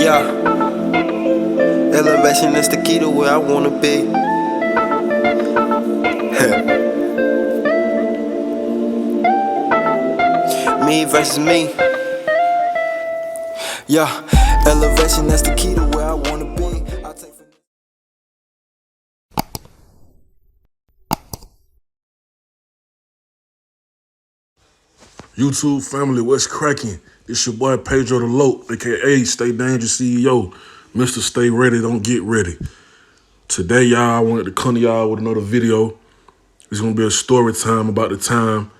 Yeah, elevation is the key to where I wanna be. Me versus me. Yeah, elevation, that's the key to where I wanna be. I'll take for YouTube family, what's cracking? It's your boy Pedro the Lope, aka Stay Dangerous CEO, Mr. Stay Ready, Don't Get Ready. Today, y'all, I wanted to come to y'all with another video. It's gonna be a story time about the time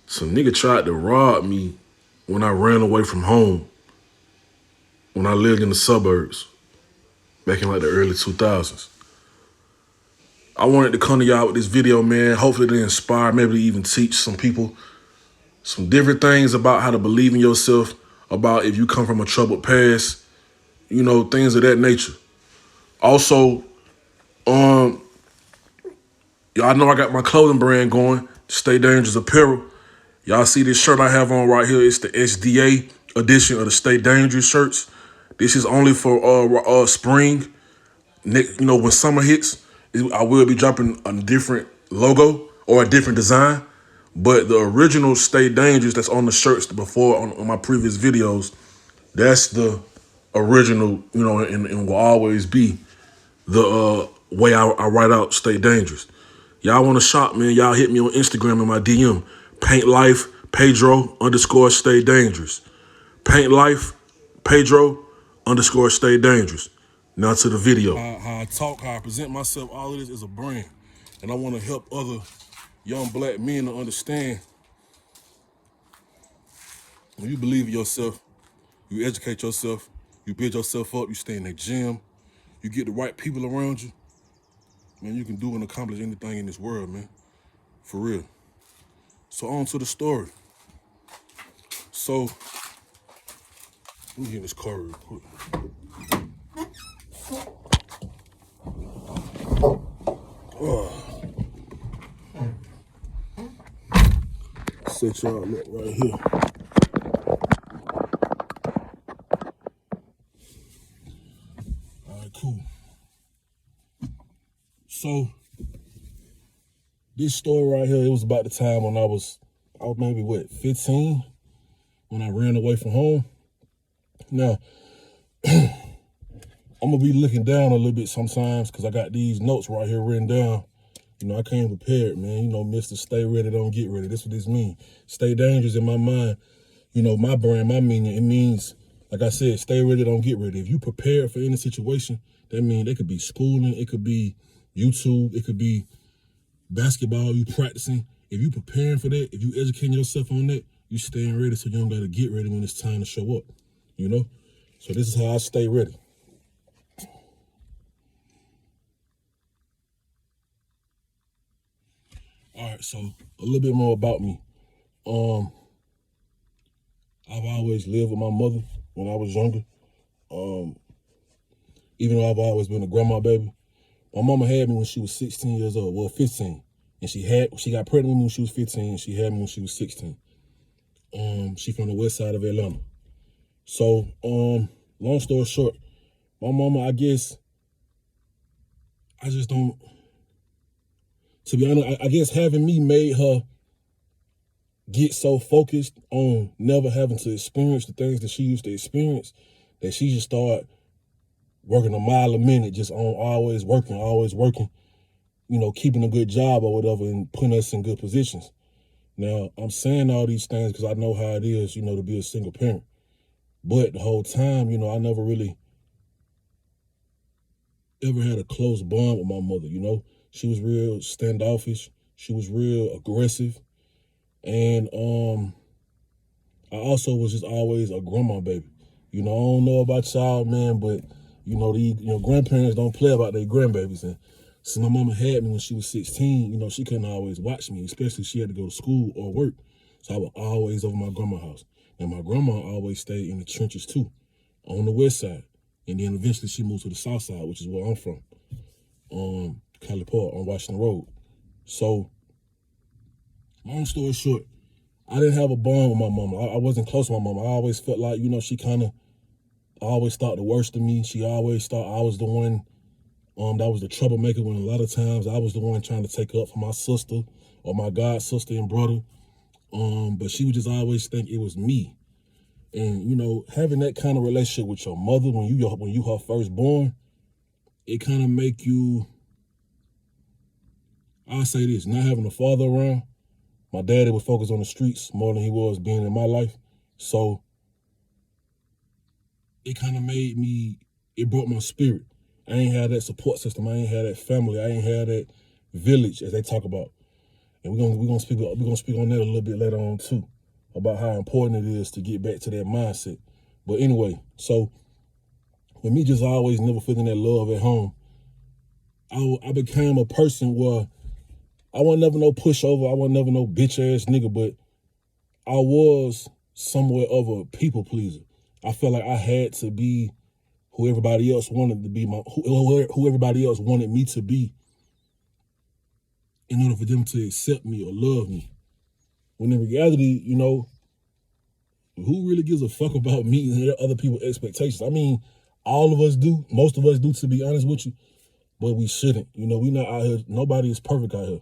some nigga tried to rob me when I ran away from home, when I lived in the suburbs, back in like the early 2000s. I wanted to come to y'all with this video, man. Hopefully to inspire, maybe to even teach some people some different things about how to believe in yourself, about if you come from a troubled past, you know, things of that nature. Also, y'all know I got my clothing brand going, Stay Dangerous Apparel. Y'all see this shirt I have on right here? It's the SDA edition of the Stay Dangerous shirts. This is only for spring. You know, when summer hits, I will be dropping a different logo or a different design. But the original Stay Dangerous that's on the shirts before on my previous videos, that's the original, you know, and will always be the way I write out Stay Dangerous. Y'all want to shop, man, y'all hit me on Instagram in my DM. Paint Life Pedro _ Stay Dangerous. Paint Life Pedro _ Stay Dangerous. Now to the video. How I talk, how I present myself, all of this is a brand. And I want to help other young black men to understand when you believe in yourself, you educate yourself, you build yourself up, you stay in the gym, you get the right people around you, man, you can do and accomplish anything in this world, man. For real. So on to the story. So, let me get in this car real quick. Set y'all up right here. All right, cool. So, this story right here, it was about the time when I was maybe, 15? When I ran away from home. Now, I'm gonna be looking down a little bit sometimes because I got these notes right here written down. You know, I came prepared, man. You know, Mr. Stay Ready, Don't Get Ready. That's what this means. Stay dangerous in my mind. You know, my brand, my meaning, it means, like I said, stay ready, don't get ready. If you prepare for any situation, that means it could be schooling, it could be YouTube, it could be basketball, you practicing. If you preparing for that, if you educating yourself on that, you staying ready so you don't gotta get ready when it's time to show up, you know? So this is how I stay ready. All right, so a little bit more about me. I've always lived with my mother when I was younger. Even though I've always been a grandma baby. My mama had me when she was 16 years old, well, 15. And she got pregnant with me when she was 15, and she had me when she was 16. She from the west side of Atlanta. So, long story short, my mama, I just don't, to be honest, I guess having me made her get so focused on never having to experience the things that she used to experience that she just started working a mile a minute, just on always working, you know, keeping a good job or whatever and putting us in good positions. Now, I'm saying all these things because I know how it is, you know, to be a single parent. But the whole time, you know, I never really ever had a close bond with my mother, you know. She was real standoffish. She was real aggressive. And I also was just always a grandma baby. You know, I don't know about y'all, man, but you know, grandparents don't play about their grandbabies. And since my mama had me when she was 16, you know, she couldn't always watch me, especially if she had to go to school or work. So I was always over my grandma's house. And my grandma always stayed in the trenches too, on the west side. And then eventually she moved to the south side, which is where I'm from, Cali Park on Washington Road. So, long story short, I didn't have a bond with my mama. I wasn't close to my mama. I always felt like, you know, she kind of always thought the worst of me. She always thought I was the one that was the troublemaker, when a lot of times I was the one trying to take up for my sister or my god sister and brother. But she would just always think it was me. And, you know, having that kind of relationship with your mother when you her firstborn, it kind of make you, I'll say this, not having a father around. My daddy was focused on the streets more than he was being in my life. So it kind of made me, it broke my spirit. I ain't had that support system. I ain't had that family. I ain't had that village, as they talk about. And we're gonna speak on that a little bit later on too, about how important it is to get back to that mindset. But anyway, so with me just always never feeling that love at home, I became a person where I wasn't never no pushover. I wasn't never no bitch ass nigga, but I was somewhat of a people pleaser. I felt like I had to be who everybody else wanted to be, who everybody else wanted me to be, in order for them to accept me or love me. When in reality, you know, who really gives a fuck about me and other people's expectations? I mean, all of us do, most of us do, to be honest with you, but we shouldn't. You know, we not out here, nobody is perfect out here.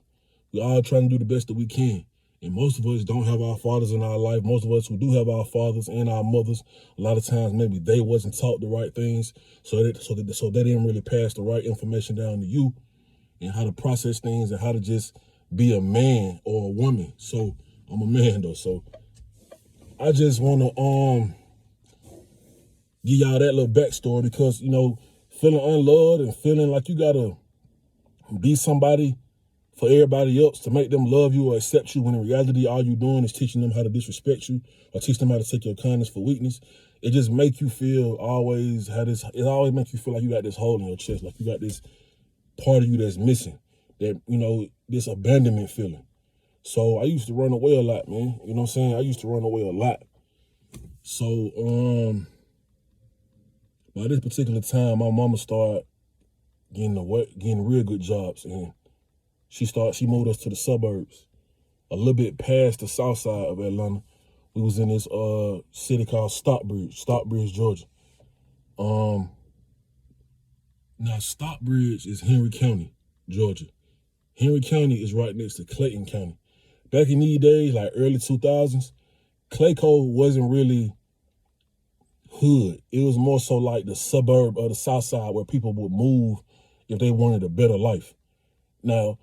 We all trying to do the best that we can. And most of us don't have our fathers in our life. Most of us who do have our fathers and our mothers, a lot of times maybe they wasn't taught the right things, so they didn't really pass the right information down to you, and how to process things and how to just be a man or a woman. So I'm a man though, so I just want to give y'all that little backstory, because, you know, feeling unloved and feeling like you gotta be somebody for everybody else to make them love you or accept you, when in reality all you doing is teaching them how to disrespect you or teach them how to take your kindness for weakness. It just make you feel it always makes you feel like you got this hole in your chest, like you got this part of you that's missing, that, you know, this abandonment feeling. So I used to run away a lot, man. You know what I'm saying? I used to run away a lot. So by this particular time, my mama started getting real good jobs, and she moved us to the suburbs, a little bit past the south side of Atlanta. We was in this city called Stockbridge, Georgia. Now Stockbridge is Henry County, Georgia. Henry County is right next to Clayton County. Back in these days, like early 2000s, Clayco wasn't really hood. It was more so like the suburb of the south side where people would move if they wanted a better life. Now,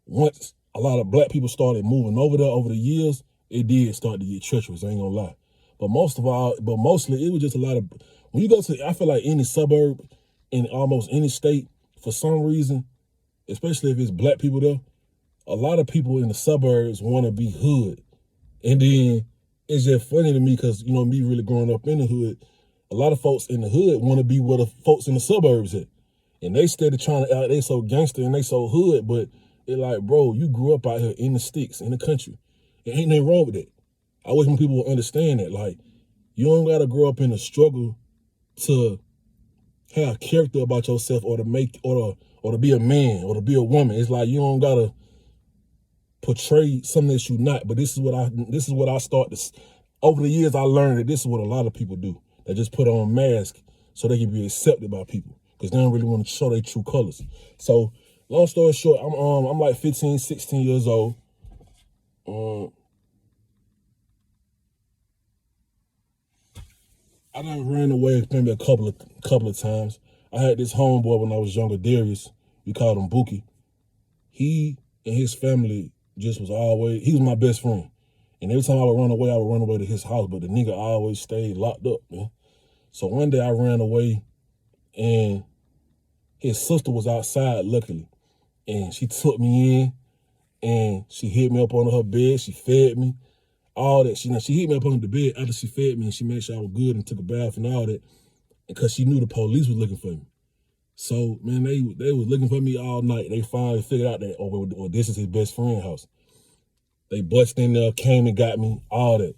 once a lot of black people started moving over there over the years, it did start to get treacherous, I ain't gonna lie. But mostly it was just a lot of, when you go to, I feel like any suburb in almost any state, for some reason, especially if it's black people there, a lot of people in the suburbs want to be hood. And then it's just funny to me because, you know, me really growing up in the hood, a lot of folks in the hood want to be where the folks in the suburbs at. And they steady trying to act, they so gangster and they so hood, but it like, bro, you grew up out here in the sticks, in the country. There ain't nothing wrong with that. I wish when people would understand that. Like, you don't gotta grow up in the struggle to have character about yourself or to be a man or to be a woman. It's like you don't gotta portray something that you're not. But this is what I start to, over the years I learned that this is what a lot of people do. They just put on masks so they can be accepted by people, because they don't really want to show their true colors. So long story short, I'm like 15, 16 years old. I done ran away maybe a couple of times. I had this homeboy when I was younger, Darius. We called him Bookie. He and his family just was always, he was my best friend. And every time I would run away to his house, but the nigga always stayed locked up, man. So one day I ran away and his sister was outside, luckily. And she took me in and she hid me up under her bed. She fed me, all that. She hid me up under the bed after she fed me, and she made sure I was good and took a bath and all that, because she knew the police was looking for me. So, man, they was looking for me all night. They finally figured out that, oh, this is his best friend's house. They busted in there, came and got me, all that.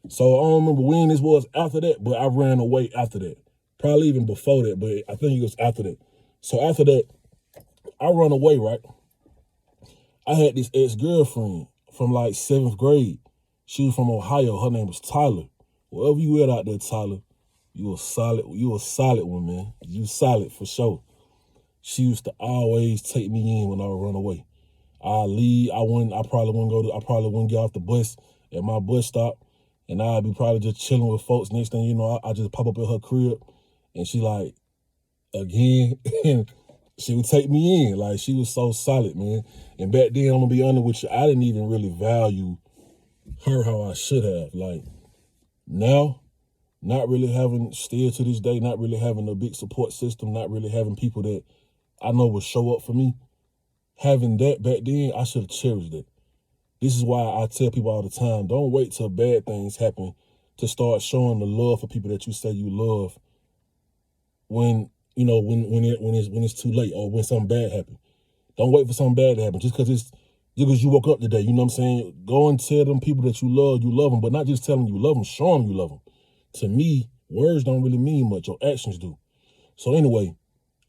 So I don't remember when this was after that, but I ran away after that. Probably even before that, but I think it was after that. So after that, I run away, right? I had this ex-girlfriend from like 7th grade. She was from Ohio. Her name was Tyler. Wherever you at out there, Tyler, You a solid one, man. You solid for sure. She used to always take me in when I would run away. I leave, I probably wouldn't get off the bus at my bus stop, and I'd be probably just chilling with folks. Next thing you know, I just pop up at her crib, and she like, again, and she would take me in. Like, she was so solid, man. And back then, I'm gonna be honest with you, I didn't even really value her how I should have. Like, now, not really having, still to this day, not really having a big support system, not really having people that I know will show up for me. Having that back then, I should have cherished it. This is why I tell people all the time, don't wait till bad things happen to start showing the love for people that you say you love when, you know, when it's too late or when something bad happens. Don't wait for something bad to happen just because you woke up today. You know what I'm saying? Go and tell them people that you love them, but not just tell them you love them, show them you love them. To me, words don't really mean much. Your actions do. So anyway,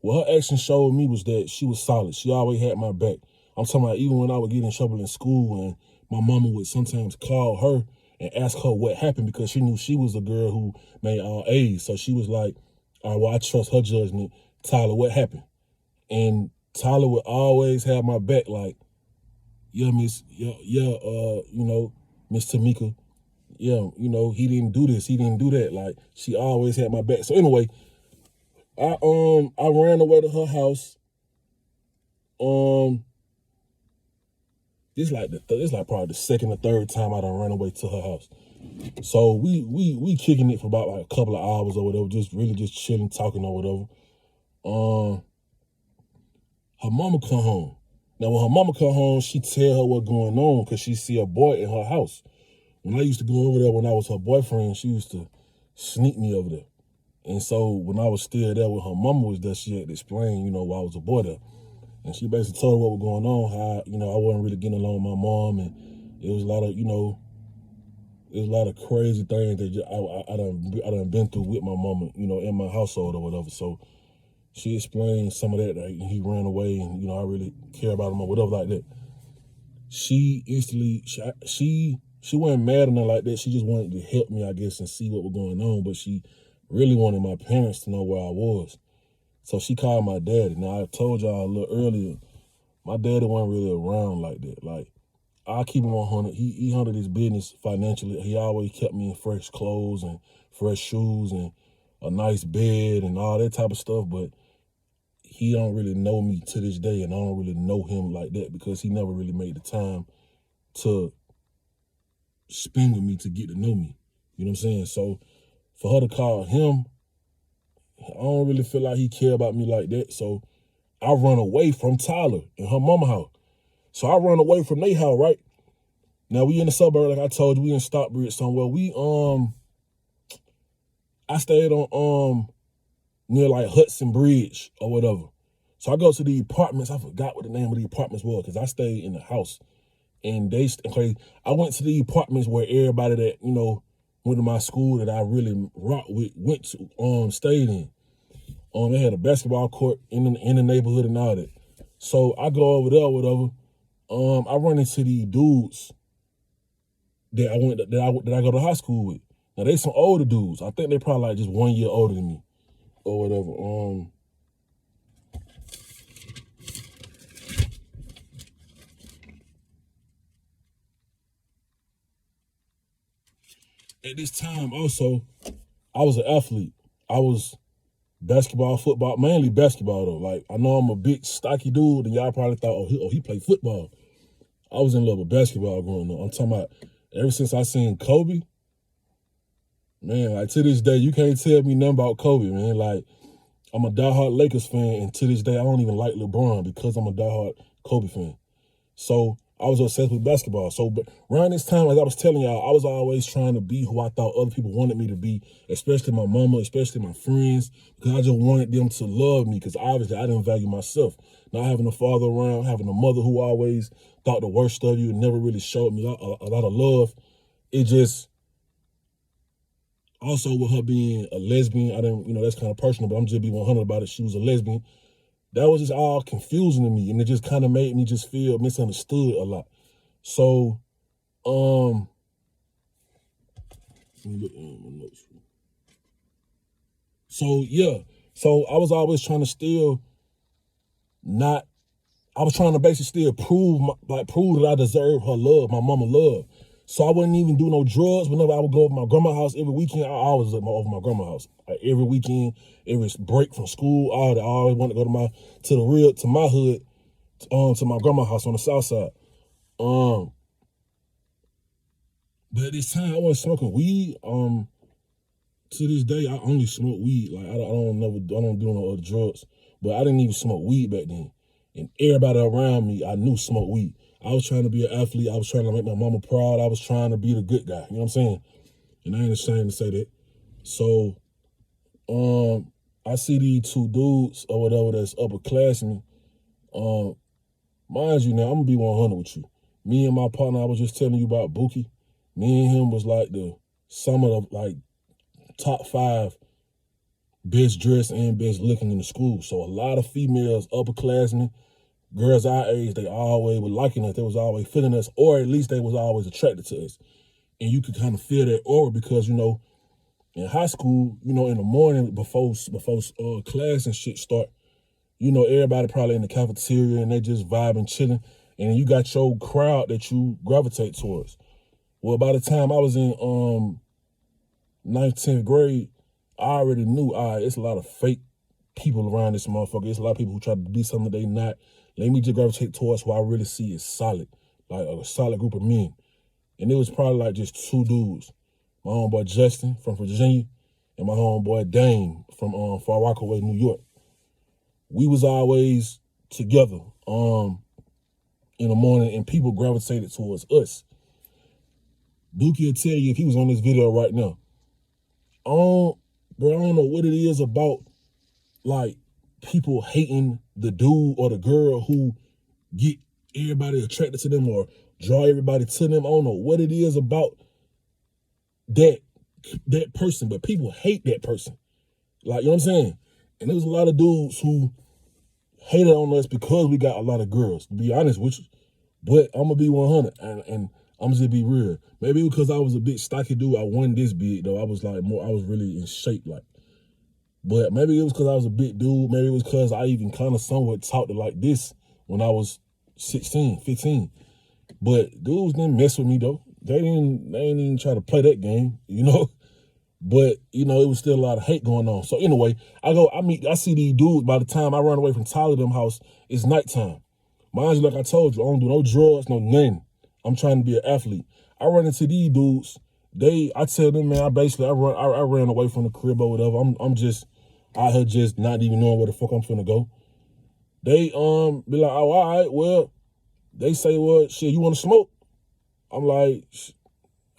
what her actions showed me was that she was solid. She always had my back. I'm talking about even when I would get in trouble in school and my mama would sometimes call her and ask her what happened because she knew she was a girl who made all A's. So she was like, all right, well, I trust her judgment. Tyler, what happened? And Tyler would always have my back like, yeah, Miss Tamika, yeah, he didn't do this, he didn't do that. Like, she always had my back. So anyway, I ran away to her house. This like probably the second or third time I done ran away to her house. So we kicking it for about like a couple of hours or whatever, just really just chilling, talking or whatever. Her mama come home. Now when her mama come home, she tell her what's going on because she see a boy in her house. When I used to go over there when I was her boyfriend, she used to sneak me over there. And so when I was still there when her mama was there, she had to explain, why I was a boy there. And she basically told her what was going on, how, I wasn't really getting along with my mom, and it was a lot of, there's a lot of crazy things that I done been through with my mama, in my household or whatever. So she explained some of that he ran away and, I really care about him or whatever like that. She instantly, she wasn't mad or nothing like that. She just wanted to help me, I guess, and see what was going on. But she really wanted my parents to know where I was. So she called my daddy. Now, I told y'all a little earlier, my daddy wasn't really around like that. Like, I keep him 100. He handled his business financially. He always kept me in fresh clothes and fresh shoes and a nice bed and all that type of stuff. But he don't really know me to this day, and I don't really know him like that because he never really made the time to spend with me to get to know me. You know what I'm saying? So for her to call him, I don't really feel like he care about me like that. So I run away from Tyler and her mama house. So I run away from their house, right? Now we in the suburb, like I told you, we in Stockbridge somewhere. I stayed on near like Hudson Bridge or whatever. So I go to the apartments. I forgot what the name of the apartments was because I stayed in the house. And I went to the apartments where everybody that, went to my school that I really rocked with went to, stayed in. They had a basketball court in the neighborhood and all that. So I go over there or whatever. I run into these dudes that I go to high school with. Now they some older dudes. I think they probably like just 1 year older than me or whatever. At this time also, I was an athlete. I was basketball, football, mainly basketball though. Like, I know I'm a big stocky dude and y'all probably thought, he played football. I was in love with basketball growing up. I'm talking about ever since I seen Kobe, man, like to this day, you can't tell me nothing about Kobe, man. Like, I'm a diehard Lakers fan, and to this day, I don't even like LeBron because I'm a diehard Kobe fan. So I was obsessed with basketball. So but around this time, as I was telling y'all, I was always trying to be who I thought other people wanted me to be, especially my mama, especially my friends, because I just wanted them to love me because obviously I didn't value myself. Not having a father around, having a mother who always thought the worst of you and never really showed me a lot of love. It just, also with her being a lesbian, I didn't, that's kind of personal, but I'm just being 100 about it. She was a lesbian. That was just all confusing to me, and it just kind of made me just feel misunderstood a lot. So, let me look at my notes. So yeah, so I was always trying to still not. I was trying to basically still prove that I deserve her love, my mama love. So I wouldn't even do no drugs. Whenever I would go over my grandma's house every weekend, I always was over my grandma's house. Like every weekend, every break from school, all that. I always wanted to go to my hood, to my grandma's house on the south side. But at this time, I wasn't smoking weed. To this day, I only smoke weed. Like I don't do no other drugs. But I didn't even smoke weed back then. And everybody around me, I knew smoked weed. I was trying to be an athlete. I was trying to make my mama proud. I was trying to be the good guy. You know what I'm saying? And I ain't ashamed to say that. So, I see these two dudes or whatever that's upperclassmen. Mind you, now I'm gonna be 100 with you. Me and my partner, I was just telling you about Buki. Me and him was like some of the like top 5 best dressed and best looking in the school. So a lot of females, upperclassmen, girls our age, they always were liking us. They was always feeling us, or at least they was always attracted to us. And you could kind of feel that aura because, you know, in high school, you know, in the morning before class and shit start, you know, everybody probably in the cafeteria and they just vibing, chilling. And you got your crowd that you gravitate towards. Well, by the time I was in 9th, 10th grade, I already knew, it's a lot of fake people around this motherfucker. It's a lot of people who try to be something that they not. Let me just gravitate towards who I really see is solid, like a solid group of men. And it was probably like just 2 dudes. My homeboy Justin from Virginia and my homeboy Dane from Far Rockaway, New York. We was always together in the morning and people gravitated towards us. Dookie will tell you if he was on this video right now. I don't know what it is about like people hating the dude or the girl who get everybody attracted to them or draw everybody to them. I don't know what it is about that person, but people hate that person. Like, you know what I'm saying? And there was a lot of dudes who hated on us because we got a lot of girls, to be honest with you. But I'm gonna be 100 and I'm just be real. Maybe because I was a big stocky dude, I wasn't this big though. I was really in shape like. But maybe it was because I was a big dude. Maybe it was because I even kind of somewhat talked like this when I was 16, 15. But dudes didn't mess with me though. They ain't even try to play that game, you know. But, you know, it was still a lot of hate going on. So anyway, I see these dudes. By the time I run away from Tyler them house, it's nighttime. Mind you, like I told you, I don't do no drugs, no nothing. I'm trying to be an athlete. I run into these dudes. I tell them, man, I ran away from the crib or whatever. I'm just out here just not even knowing where the fuck I'm finna go. They be like, oh, all right, well, they say, well, shit, you wanna smoke? I'm like,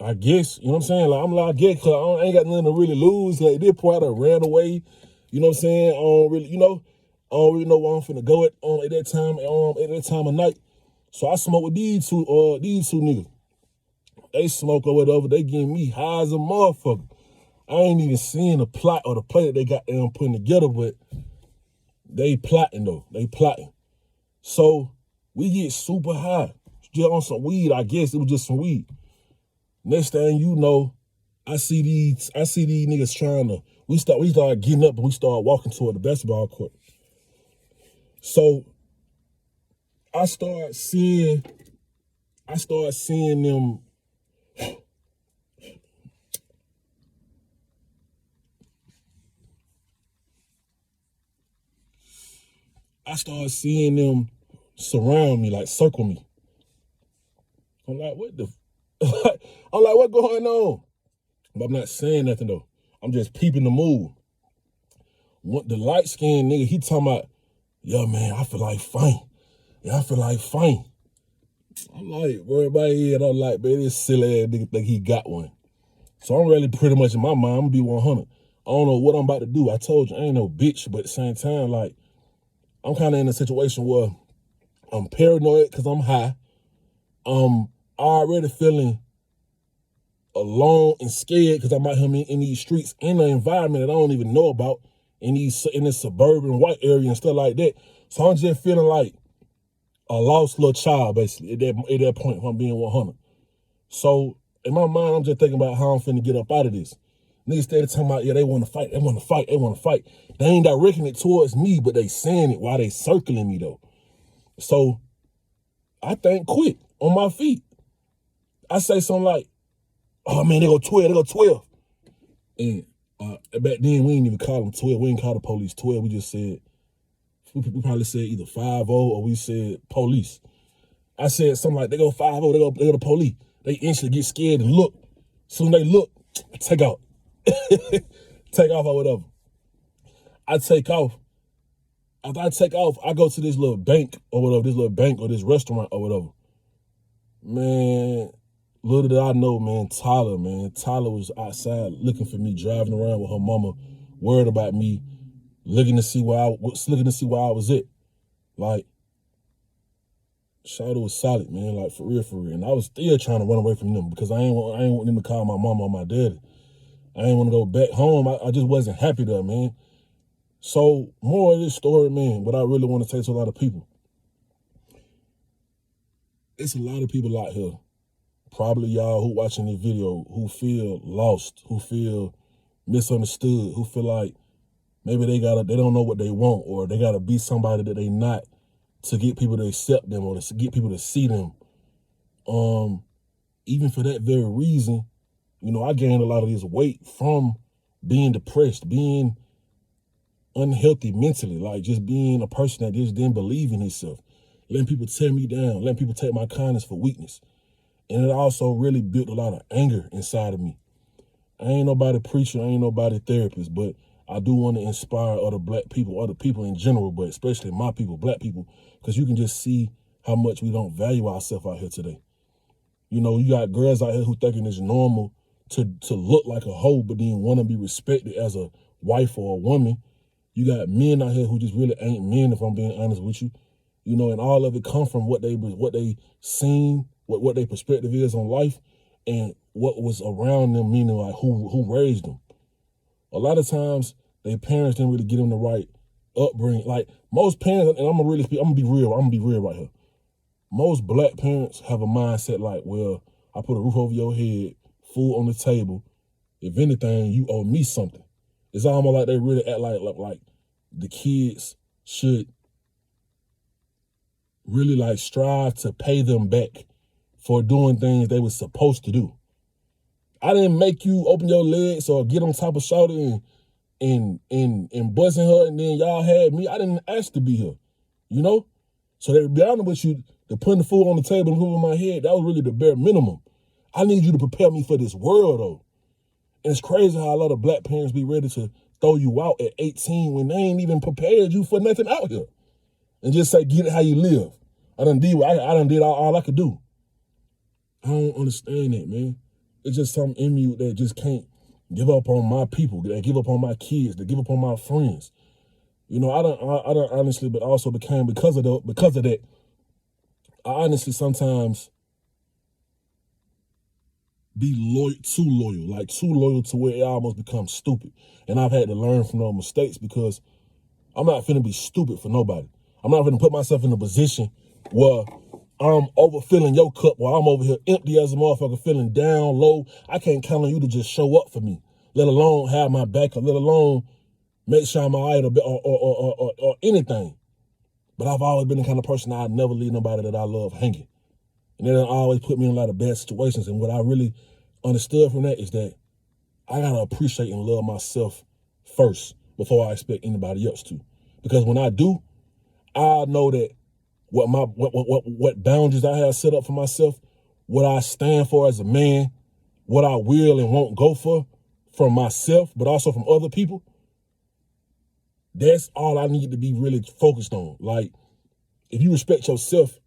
I guess, you know what I'm saying? Like, I guess, cause I ain't got nothing to really lose. Like, at this point, I done ran away. You know what I'm saying? I don't really know where I'm finna go at that time of night. So I smoke with these two niggas. They smoke or whatever. They give me high as a motherfucker. I ain't even seeing the plot or the play that they got them putting together, but they plotting though. They plotting. So we get super high. Just on some weed, I guess. It was just some weed. Next thing you know, I see these niggas trying to, we start getting up and we start walking toward the basketball court. So I start seeing them. I started seeing them surround me, like circle me. I'm like, what the? I'm like, what going on? But I'm not saying nothing though. I'm just peeping the move. What the light skinned nigga, he talking about, yo man, I feel like fighting. Yeah, I feel like fighting. I'm like, bro, everybody head, I'm like, man, this silly ass nigga think he got one. So I'm really pretty much in my mind, I'm gonna be 100. I don't know what I'm about to do. I told you, I ain't no bitch, but at the same time, like, I'm kind of in a situation where I'm paranoid because I'm high. I'm already feeling alone and scared because I'm out here in these streets in an environment that I don't even know about in this suburban white area and stuff like that. So I'm just feeling like a lost little child, basically, at that point, if I'm being 100. So in my mind, I'm just thinking about how I'm finna get up out of this. Niggas steady talking about, yeah, they want to fight, they want to fight, they want to fight. They ain't directing it towards me, but they saying it while they circling me, though. So I think quick on my feet. I say something like, oh, man, they go 12, they go 12. And back then, we didn't even call them 12. We didn't call the police 12. We just said, we probably said either 5-0 or we said police. I said something like, they go 5-0, they go to police. They instantly get scared and look. Soon they look, I take out. Take off or whatever. I take off. After I take off, I go to this little bank or whatever, this little bank or this restaurant or whatever. Man, little did I know, man, Tyler was outside looking for me, driving around with her mama, worried about me, looking to see where I was at. Like, Shawty was solid, man, like for real. And I was still trying to run away from them because I ain't want them to call my mama or my daddy. I ain't want to go back home. I just wasn't happy there, man. So, more of this story, man, what I really want to say to a lot of people. It's a lot of people out here, probably y'all who watching this video, who feel lost, who feel misunderstood, who feel like maybe they don't know what they want, or they gotta be somebody that they not to get people to accept them or to get people to see them. Even for that very reason, you know, I gained a lot of this weight from being depressed, being unhealthy mentally, like just being a person that just didn't believe in himself, letting people tear me down, letting people take my kindness for weakness. And it also really built a lot of anger inside of me. I ain't nobody preacher, I ain't nobody therapist, but I do want to inspire other black people, other people in general, but especially my people, black people, because you can just see how much we don't value ourselves out here today. You know, you got girls out here who thinking it's normal to look like a hoe, but then want to be respected as a wife or a woman. You got men out here who just really ain't men, if I'm being honest with you. You know, and all of it come from what they seen, what their perspective is on life, and what was around them, meaning like who raised them. A lot of times, their parents didn't really give them the right upbringing. Like most parents, and I'm gonna be real right here. Most black parents have a mindset like, well, I put a roof over your head, food on the table. If anything, you owe me something. It's almost like they really act like the kids should really like strive to pay them back for doing things they were supposed to do. I didn't make you open your legs or get on top of Shawty and buzzing her, and then y'all had me. I didn't ask to be here, you know? So to be honest with you, the putting the food on the table and over my head, that was really the bare minimum. I need you to prepare me for this world, though. And it's crazy how a lot of black parents be ready to throw you out at 18 when they ain't even prepared you for nothing out here. And just say, get it how you live. I done did all I could do. I don't understand that, man. It's just something in me that just can't give up on my people, that give up on my kids, that give up on my friends. You know, I don't honestly, but also became because of that, I honestly sometimes be too loyal to where it almost becomes stupid. And I've had to learn from those mistakes because I'm not finna be stupid for nobody. I'm not finna put myself in a position where I'm overfilling your cup while I'm over here empty as a motherfucker, feeling down, low. I can't count on you to just show up for me, let alone have my back, or let alone make sure I'm all right or anything. But I've always been the kind of person I'd never leave nobody that I love hanging. And they always put me in a lot of bad situations. And what I really understood from that is that I gotta appreciate and love myself first before I expect anybody else to. Because when I do, I know that what boundaries I have set up for myself, what I stand for as a man, what I will and won't go for from myself, but also from other people. That's all I need to be really focused on. Like, if you respect yourself,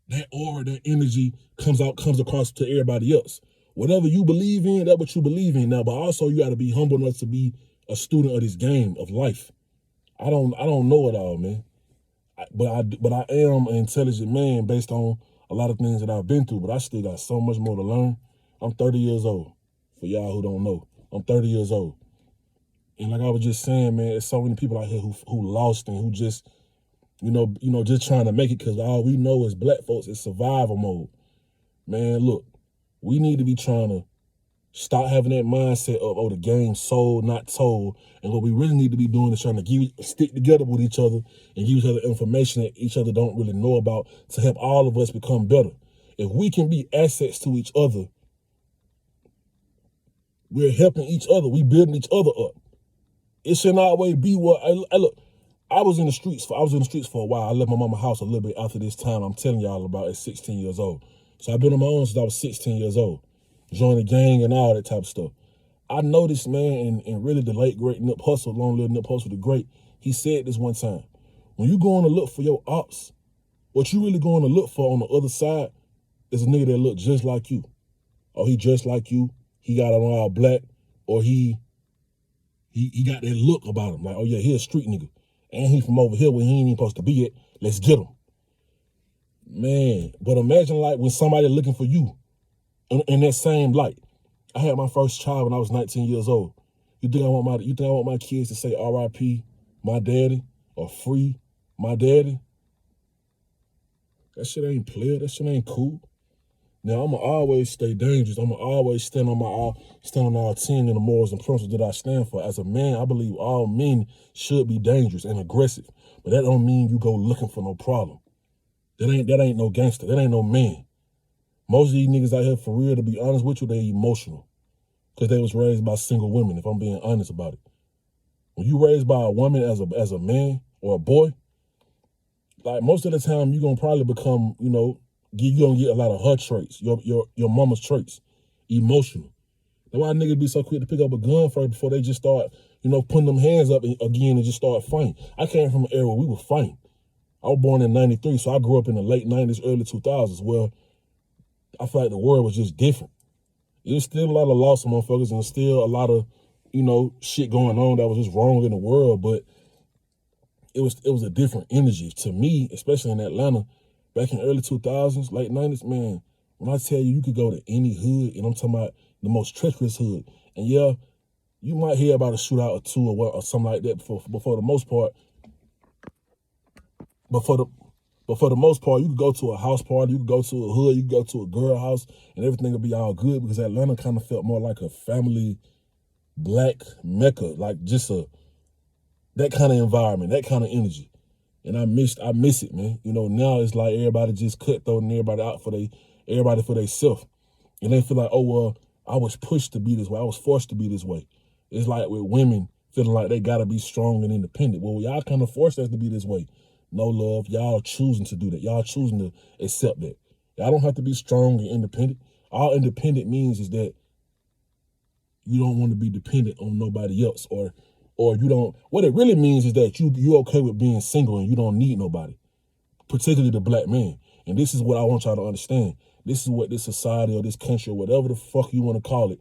that aura, that energy comes across to everybody else. Whatever you believe in, that's what you believe in now. But also, you got to be humble enough to be a student of this game of life. I don't know it all, man. But I am an intelligent man based on a lot of things that I've been through. But I still got so much more to learn. I'm 30 years old. For y'all who don't know, I'm 30 years old. And like I was just saying, man, there's so many people out here who lost and who just, you know, just trying to make it because all we know as black folks is survival mode. Man, look, we need to be trying to Stop having that mindset of, oh, the game sold, not told. And what we really need to be doing is trying to stick together with each other and give each other information that each other don't really know about to help all of us become better. If we can be assets to each other, we're helping each other. We building each other up. It should not always be what look. I was in the streets for a while. I left my mama's house a little bit after this time I'm telling y'all about at 16 years old. So I've been on my own since I was 16 years old. Joined the gang and all that type of stuff. I noticed, man, and really the late great Nip Hussle, long live Nip Hussle the great, he said this one time. When you going to look for your ops, what you really going to look for on the other side is a nigga that look just like you. Or he dressed like you, he got on all black, or he got that look about him. Like, oh yeah, he a street nigga. And he from over here where he ain't even supposed to be at. Let's get him. Man, but imagine like when somebody looking for you in that same light. I had my first child when I was 19 years old. You think I want my kids to say R.I.P. my daddy or free my daddy? That shit ain't player. That shit ain't cool. Now I'ma always stay dangerous. I'ma always stand on our 10 and the morals and principles that I stand for. As a man, I believe all men should be dangerous and aggressive. But that don't mean you go looking for no problem. That ain't no gangster. That ain't no man. Most of these niggas out here, for real, to be honest with you, they emotional. Because they was raised by single women, if I'm being honest about it. When you raised by a woman as a man or a boy, like most of the time you gonna probably become, you gonna get a lot of her traits, your mama's traits, emotional. That's why niggas be so quick to pick up a gun first before they just start, putting them hands up again and just start fighting. I came from an era where we were fighting. I was born in 93, so I grew up in the late 90s, early 2000s, where I feel like the world was just different. It was still a lot of lost motherfuckers and still a lot of, shit going on that was just wrong in the world, but it was a different energy. To me, especially in Atlanta, back in early 2000s, late 90s, man, when I tell you you could go to any hood, and I'm talking about the most treacherous hood, and yeah, you might hear about a shootout or two or something like that before the most part, but for the most part, you could go to a house party, you could go to a hood, you could go to a girl house, and everything would be all good because Atlanta kind of felt more like a family black mecca, like just that kind of environment, that kind of energy. And I miss it, man. Now it's like everybody just cutthroat and everybody for themselves. And they feel like, oh, well, I was pushed to be this way. I was forced to be this way. It's like with women feeling like they got to be strong and independent. Well, y'all kind of forced us to be this way. No, love, y'all choosing to do that. Y'all choosing to accept that. Y'all don't have to be strong and independent. All independent means is that you don't want to be dependent on nobody else, or you don't. What it really means is that you okay with being single and you don't need nobody, particularly the black man. And this is what I want y'all to understand. This is what this society or this country or whatever the fuck you want to call it,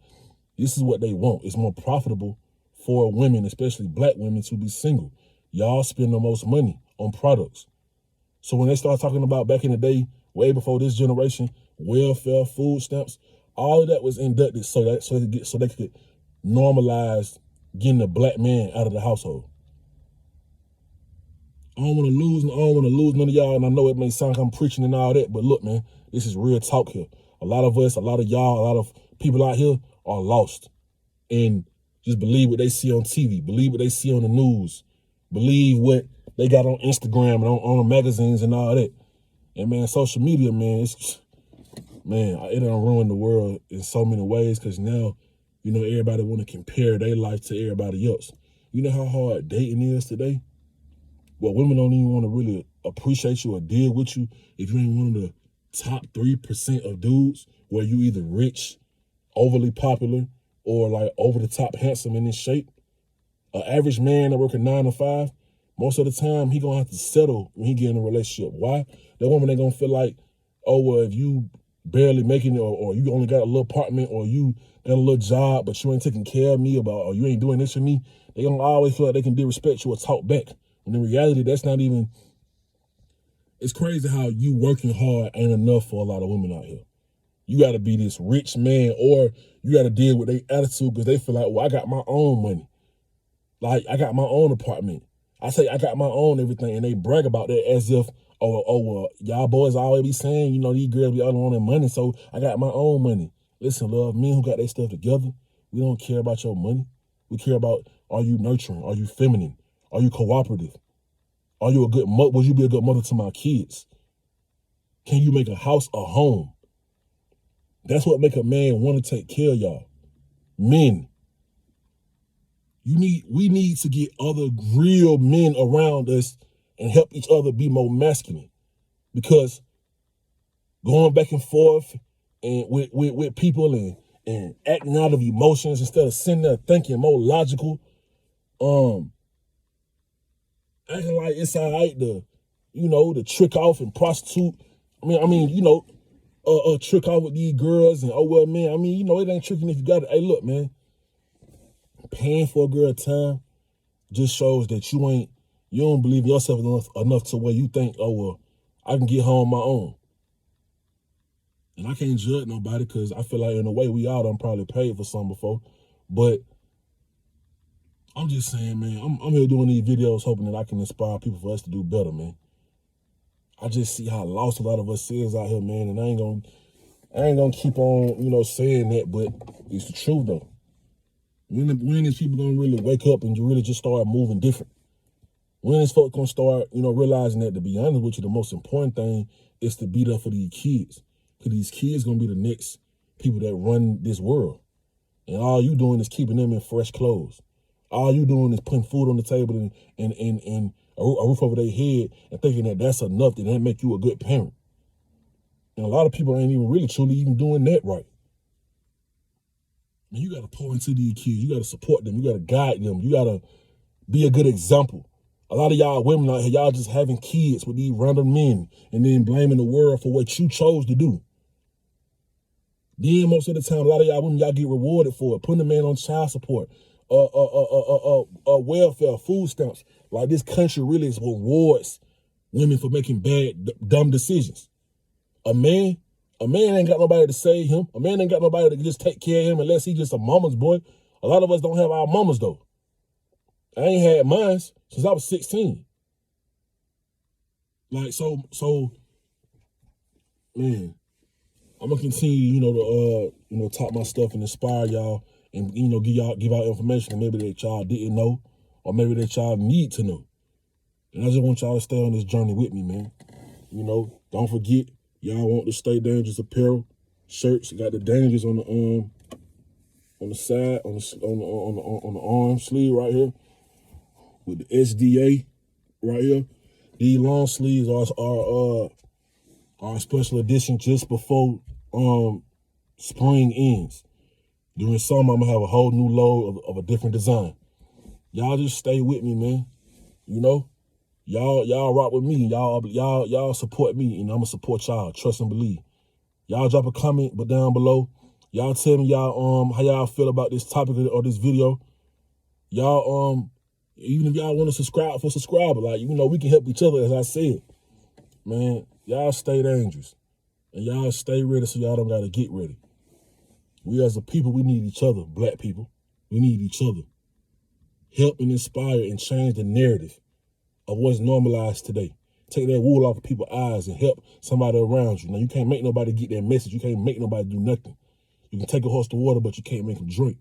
this is what they want. It's more profitable for women, especially black women, to be single. Y'all spend the most money on products. So when they start talking about back in the day, way before this generation, welfare, food stamps, all of that was inducted so they could normalize getting a black man out of the household. I don't want to lose none of y'all, and I know it may sound like I'm preaching and all that, but look, man, this is real talk here. A lot of us, a lot of y'all, a lot of people out here are lost and just believe what they see on TV, believe what they see on the news, believe what they got on Instagram and on the magazines and all that. And man, social media, man, it done ruined the world in so many ways because now, everybody want to compare their life to everybody else. You know how hard dating is today? Well, women don't even want to really appreciate you or deal with you if you ain't one of the top 3% of dudes where you either rich, overly popular, or like over the top handsome and in shape. An average man that work a 9 to 5, most of the time he gonna have to settle when he get in a relationship. Why? That woman ain't gonna feel like, oh, well, if you barely making it or you only got a little apartment or you got a little job but you ain't taking care of me or you ain't doing this for me, they gonna always feel like they can disrespect you or talk back. When in reality, that's not even, it's crazy how you working hard ain't enough for a lot of women out here. You gotta be this rich man or you gotta deal with their attitude because they feel like, well, I got my own money. Like, I got my own apartment. I say I got my own everything, and they brag about that as if, well, y'all boys always be saying, these girls be all on their money, so I got my own money. Listen, love, men who got their stuff together, we don't care about your money. We care about, are you nurturing? Are you feminine? Are you cooperative? Are you a good mother? Would you be a good mother to my kids? Can you make a house a home? That's what make a man want to take care of y'all. Men. We need to get other real men around us and help each other be more masculine. Because going back and forth and with people and acting out of emotions instead of sitting there thinking more logical, acting like it's all right to trick off and prostitute. Trick off with these girls and, oh, well, man, it ain't tricking if you got it. Hey, look, man, paying for a girl time just shows that you don't believe in yourself enough to where you think, oh, well, I can get home on my own. And I can't judge nobody because I feel like in a way we all done probably paid for something before. But I'm just saying, man, I'm here doing these videos hoping that I can inspire people for us to do better, man. I just see how lost a lot of us is out here, man, and I ain't gonna keep on, saying that, but it's the truth though. When is people gonna really wake up and really just start moving different? When is folks gonna start, realizing that, to be honest with you, the most important thing is to be there for these kids. Because these kids gonna be the next people that run this world. And all you doing is keeping them in fresh clothes. All you doing is putting food on the table and a roof over their head and thinking that that's enough, that make you a good parent. And a lot of people ain't even really truly even doing that right. Man, you got to pour into these kids. You got to support them. You got to guide them. You got to be a good example. A lot of y'all women out here, y'all just having kids with these random men and then blaming the world for what you chose to do. Then most of the time, a lot of y'all women, y'all get rewarded for it, putting a man on child support, welfare, food stamps. Like, this country really rewards women for making bad, dumb decisions. A man ain't got nobody to save him. A man ain't got nobody to just take care of him unless he just a mama's boy. A lot of us don't have our mamas though. I ain't had mine since I was 16. Like, so, man, I'm gonna continue, to talk my stuff and inspire y'all and, give out information that maybe that y'all didn't know or maybe that y'all need to know. And I just want y'all to stay on this journey with me, man. Don't forget, y'all want the Stay Dangerous apparel shirts. Got the Dangerous on the side, on the arm sleeve right here with the SDA right here. These long sleeves are a special edition just before spring ends. During summer, I'm gonna have a whole new load of a different design. Y'all just stay with me, man. Y'all rock with me. Y'all support me, and I'm gonna support y'all. Trust and believe. Y'all drop a comment down below. Y'all tell me how y'all feel about this topic or this video. Y'all even if y'all want to subscribe for subscriber, we can help each other, as I said. Man, y'all stay dangerous. And y'all stay ready so y'all don't gotta get ready. We as a people, we need each other, black people. We need each other. Help and inspire and change the narrative of what's normalized today. Take that wool off of people's eyes and help somebody around you. Now, you can't make nobody get that message. You can't make nobody do nothing. You can take a horse to water, but you can't make him drink.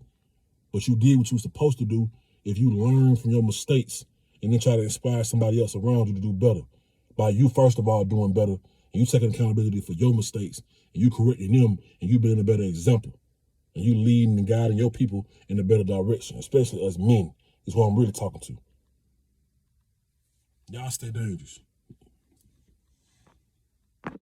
But you did what you were supposed to do if you learn from your mistakes and then try to inspire somebody else around you to do better. By you, first of all, doing better, and you taking accountability for your mistakes, and you correcting them, and you being a better example, and you leading and guiding your people in a better direction, especially us men, is what I'm really talking to. Y'all stay dangerous.